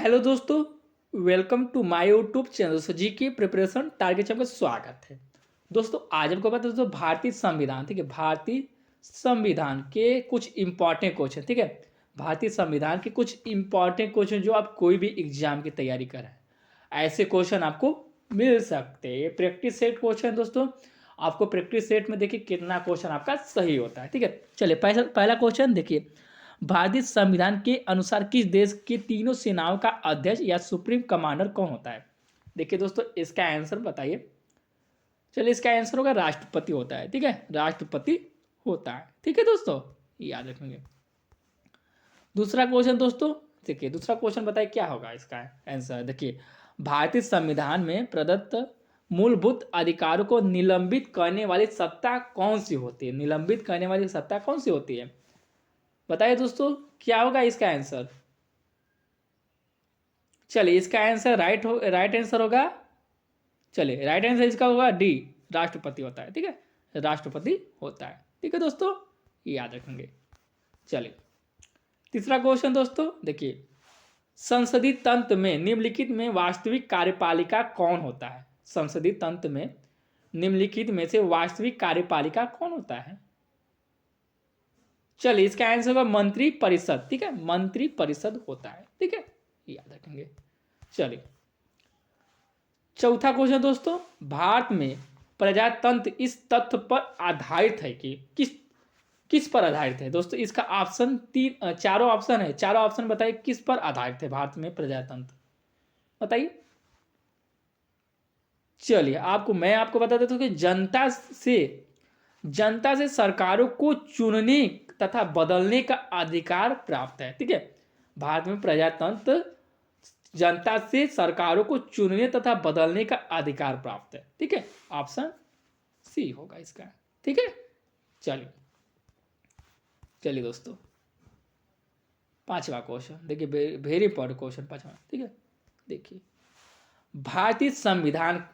Hello दोस्तों, welcome to my YouTube channel से GK preparation target से आपका स्वागत है। दोस्तों आज आपको बता दोस्तों भारतीय संविधान, ठीक है, भारतीय संविधान के कुछ इंपॉर्टेंट क्वेश्चन, ठीक है, भारतीय संविधान के कुछ इंपॉर्टेंट क्वेश्चन जो आप कोई भी एग्जाम की तैयारी कर रहे हैं ऐसे क्वेश्चन आपको मिल सकते हैं। ये प्रैक्टिस सेट क्वेश्चन दोस्तों, आपको प्रैक्टिस सेट में देखिए कितना क्वेश्चन आपका सही होता है। ठीक है, चलिए पहला क्वेश्चन देखिए, भारतीय संविधान के अनुसार किस देश की तीनों सेनाओं का अध्यक्ष या सुप्रीम कमांडर कौन होता है? देखिए दोस्तों इसका आंसर बताइए। चलिए इसका आंसर होगा राष्ट्रपति होता है। ठीक है, राष्ट्रपति होता है। ठीक है दोस्तों, याद रखेंगे। दूसरा क्वेश्चन दोस्तों देखिए, दूसरा क्वेश्चन बताइए क्या होगा इसका आंसर। देखिए, भारतीय संविधान में प्रदत्त मूलभूत अधिकारों को निलंबित करने वाली सत्ता कौन सी होती है? निलंबित करने वाली सत्ता कौन सी होती है? बताइए दोस्तों क्या होगा इसका आंसर। चलिए इसका आंसर राइट आंसर होगा, चलिए राइट आंसर इसका होगा डी, राष्ट्रपति होता है। ठीक है, राष्ट्रपति होता है। ठीक है दोस्तों, याद रखेंगे। चलिए तीसरा क्वेश्चन दोस्तों देखिए, संसदीय तंत्र में निम्नलिखित में वास्तविक कार्यपालिका कौन होता है? संसदीय तंत्र में निम्नलिखित में से वास्तविक कार्यपालिका कौन होता है? चलिए इसका आंसर होगा मंत्री परिषद। ठीक है, मंत्री परिषद होता है। ठीक है, याद रखेंगे। चलिए चौथा क्वेश्चन दोस्तों, भारत में प्रजातंत्र इस तथ्य पर आधारित है कि किस पर आधारित है? दोस्तों इसका ऑप्शन चारों ऑप्शन है, चारों ऑप्शन बताइए किस पर आधारित है भारत में प्रजातंत्र, बताइए। चलिए मैं आपको बता देता हूं कि जनता से सरकारों को चुनने तथा बदलने का अधिकार प्राप्त है। ठीक है, भारत में प्रजातंत्र जनता से सरकारों को चुनने तथा बदलने का अधिकार प्राप्त है। ठीक है, ऑप्शन सी होगा इसका। ठीक है, चलिए दोस्तों पांचवा क्वेश्चन देखिए, वेरी इंपॉर्टेंट क्वेश्चन पांचवा। ठीक है, देखिए भारतीय संविधान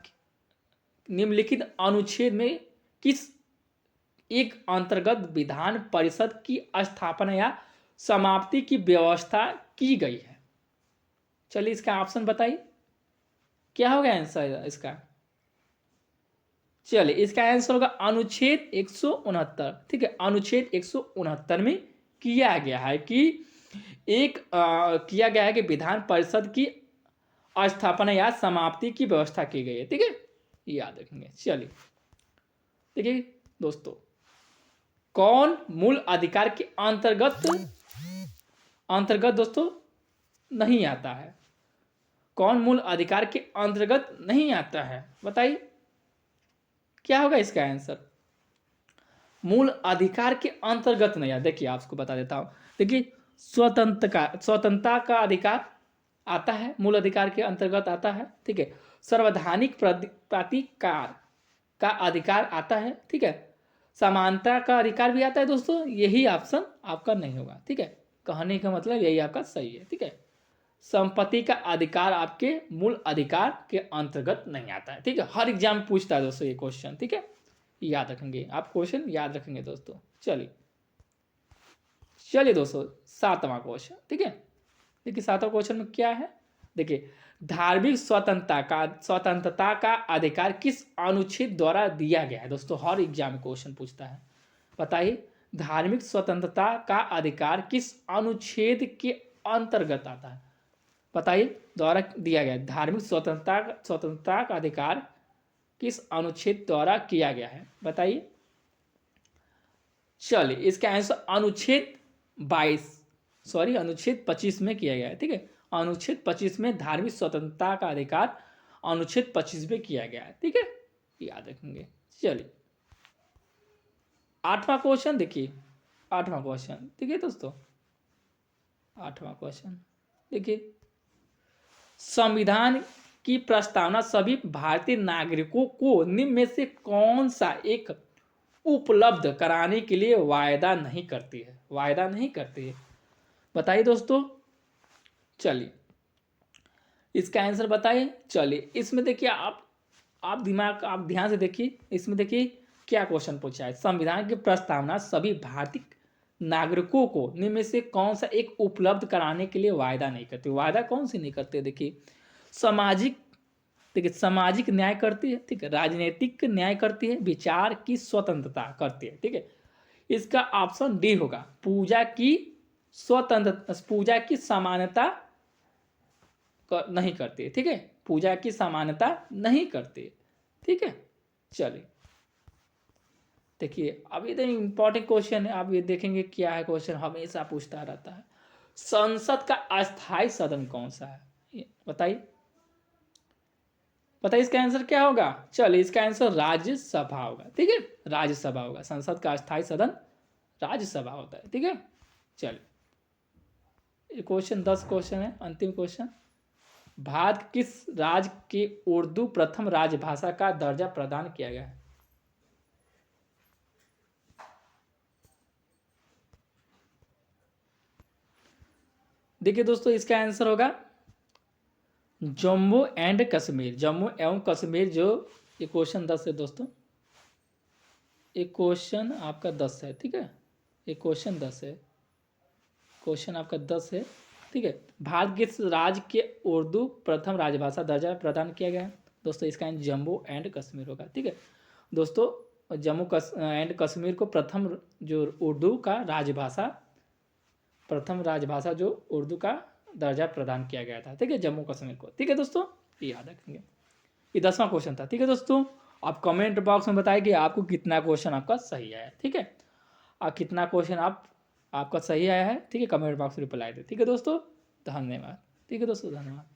निम्नलिखित अनुच्छेद में किस एक अंतर्गत विधान परिषद की स्थापना या समाप्ति की व्यवस्था की गई है? चलिए इसका ऑप्शन बताइए क्या होगा आंसर इसका। चलिए इसका आंसर होगा अनुच्छेद 169। ठीक है, अनुच्छेद 169 में किया गया है कि किया गया है कि विधान परिषद की स्थापना या समाप्ति की व्यवस्था की गई है। ठीक है, याद रखेंगे। चलिए देखिए दोस्तों, कौन मूल अधिकार के अंतर्गत दोस्तों नहीं आता है? कौन मूल अधिकार के अंतर्गत नहीं आता है, बताइए क्या होगा इसका आंसर। मूल अधिकार के अंतर्गत नहीं आता, देखिए आपको बता देता हूं। देखिए स्वतंत्रता का अधिकार आता है, मूल अधिकार के अंतर्गत आता है। ठीक है, संवैधानिक प्राधिकार का अधिकार आता है। ठीक है, समानता का अधिकार भी आता है दोस्तों, यही ऑप्शन आपका नहीं होगा। ठीक है, कहने का मतलब यही आपका सही है। ठीक है, संपत्ति का अधिकार आपके मूल अधिकार के अंतर्गत नहीं आता है। ठीक है, हर एग्जाम पूछता है दोस्तों ये क्वेश्चन। ठीक है, याद रखेंगे आप, क्वेश्चन याद रखेंगे दोस्तों। चलिए दोस्तों सातवां क्वेश्चन। ठीक है, देखिए सातवां क्वेश्चन में क्या है, देखिए धार्मिक स्वतंत्रता का अधिकार किस अनुच्छेद द्वारा दिया गया है? दोस्तों हर एग्जाम में क्वेश्चन पूछता है, बताइए धार्मिक स्वतंत्रता का अधिकार किस अनुच्छेद के अंतर्गत आता है? बताइए, द्वारा दिया गया धार्मिक स्वतंत्रता का अधिकार किस अनुच्छेद द्वारा किया गया है, बताइए। चलिए इसका आंसर अनुच्छेद 25 में किया गया है। ठीक है, अनुच्छेद 25 में धार्मिक स्वतंत्रता का अधिकार अनुच्छेद 25 में किया गया है। ठीक है, याद रखेंगे। चलिए आठवां क्वेश्चन देखिए, आठवां क्वेश्चन देखिए दोस्तों, आठवां क्वेश्चन देखिए, संविधान की प्रस्तावना सभी भारतीय नागरिकों को निम्न में से कौन सा एक उपलब्ध कराने के लिए वायदा नहीं करती है? वायदा नहीं करती है, बताइए दोस्तों। चलिए इसका आंसर बताइए। चलिए इसमें देखिए आप ध्यान से देखिए, इसमें देखिए क्या क्वेश्चन पूछा है। संविधान की प्रस्तावना सभी भारतीय नागरिकों को निम्न में से कौन सा एक उपलब्ध कराने के लिए वायदा नहीं करती? वायदा कौन सी नहीं करते? देखिए, सामाजिक, देखिए सामाजिक न्याय करती है, ठीक है, राजनीतिक न्याय करती है, विचार की स्वतंत्रता करती है, ठीक है। इसका ऑप्शन डी होगा, पूजा की स्वतंत्र, पूजा की समानता नहीं करती है, ठीक है, पूजा की समानता नहीं करती है, ठीक है। चलिए देखिए, अब ये तो इम्पोर्टेंट क्वेश्चन है, आप ये देखेंगे क्या है क्वेश्चन, हमेशा पूछता रहता है, संसद का अस्थाई सदन कौन सा है? ये बताइए, बताइए इसका आंसर क्या होगा? चलिए इसका आंसर राज्यसभा होगा, ठीक है, राज्यसभा होगा। संसद का अस्थाई सदन राज्यसभा होता है, ठीक है। चलिए ये क्वेश्चन 10 क्वेश्चन है, अंतिम क्वेश्चन, भारत किस राज्य के उर्दू प्रथम राजभाषा का दर्जा प्रदान किया गया है? देखिए दोस्तों, इसका आंसर होगा जम्मू एंड कश्मीर, जम्मू एवं कश्मीर। जो ये क्वेश्चन 10 है दोस्तों, ये क्वेश्चन आपका 10 है, ठीक है, ये क्वेश्चन 10 है, क्वेश्चन आपका 10 है, ठीक है। भारत किस राज्य के उर्दू प्रथम राजभाषा दर्जा प्रदान किया गया है? दोस्तों इसका जम्मू एंड कश्मीर होगा, ठीक है दोस्तों। जम्मू एंड कश्मीर को प्रथम जो उर्दू का राजभाषा, प्रथम राजभाषा जो उर्दू का दर्जा प्रदान किया गया था, ठीक है, जम्मू कश्मीर को, ठीक है दोस्तों, ये याद रखेंगे। ये 10वां क्वेश्चन था, ठीक है दोस्तों। आप कमेंट बॉक्स में बताइए कि आपको कितना क्वेश्चन आपका सही आया, ठीक है, और कितना क्वेश्चन आपका सही आया है, ठीक है, कमेंट बॉक्स में रिप्लाई दे, ठीक है दोस्तों। धन्यवाद, ठीक है दोस्तों, धन्यवाद।